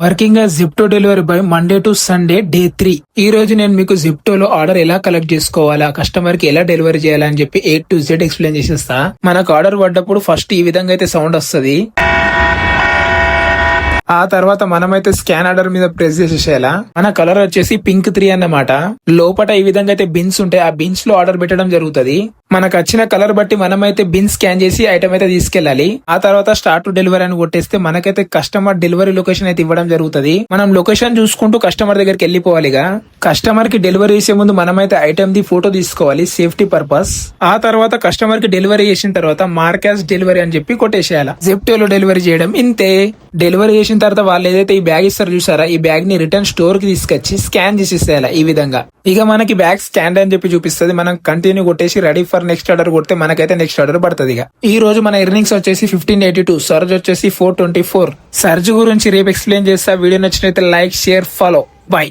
Working as Zepto delivery boy Monday to Sunday day 3. ఈ రోజు నేను మీకు జిప్టోలో ఆర్డర్ ఎలా కలెక్ట్ చేసుకోవాలా, కస్టమర్ కి ఎలా డెలివరీ చేయాలని చెప్పి A to Z ఎక్స్ప్లెయిన్ చేసేస్తా. మనకు ఆర్డర్ పడ్డప్పుడు ఫస్ట్ ఈ విధంగా అయితే సౌండ్ వస్తుంది. ఆ తర్వాత మనమైతే స్కాన్ ఆర్డర్ మీద ప్రెస్ చేసేసేయాలా. మన కలర్ వచ్చేసి పింక్ 3 అన్నమాట. లోపల ఈ విధంగా అయితే బిన్స్ ఉంటాయి. ఆ బిన్స్ లో ఆర్డర్ పెట్టడం జరుగుతుంది. మనకు వచ్చిన కలర్ బట్టి మనమైతే బిన్ స్కాన్ చేసి ఐటమ్ అయితే తీసుకెళ్లాలి. ఆ తర్వాత స్టార్ట్ టు డెలివరీ అని కొట్టేస్తే మనకైతే కస్టమర్ డెలివరీ లొకేషన్ అయితే ఇవ్వడం జరుగుతుంది. మనం లొకేషన్ చూసుకుంటూ కస్టమర్ దగ్గరికి వెళ్ళిపోవాలిగా. కస్టమర్ కి డెలివరీ చేసే ముందు మనమైతే ఐటమ్ ది ఫోటో తీసుకోవాలి సేఫ్టీ పర్పస్. ఆ తర్వాత కస్టమర్ కి డెలివరీ చేసిన తర్వాత మార్కాస్ డెలివరీ అని చెప్పి కొట్టేసేయాలి. జిప్టోలో డెలివరీ చేయడం ఇంతే. డెలివరీ చేసిన తర్వాత వాళ్ళు ఏదైతే ఈ బ్యాగ్ ఇస్తారో చూసారా, ఈ బ్యాగ్ ని రిటర్న్ స్టోర్ కి తీసుకొచ్చి స్కాన్ చేసేసేయాలి. ఈ విధంగా ఇక మనకి బ్యాగ్ స్కాన్ అని చెప్పి చూపిస్తుంది. మనం కంటిన్యూ కొట్టేసి రెడీ ఫర్ నెక్స్ట్ ఆర్డర్ కొడితే మనకైతే నెక్స్ట్ ఆర్డర్ పడుతుంది. ఈ రోజు మన ఎర్నింగ్స్ వచ్చేసి 1582, సర్జ్ వచ్చేసి 424. సర్జ్ గురించి రేపు ఎక్స్ప్లెయిన్ చేస్తా. వీడియో నచ్చినైతే లైక్, షేర్, ఫాలో. బై.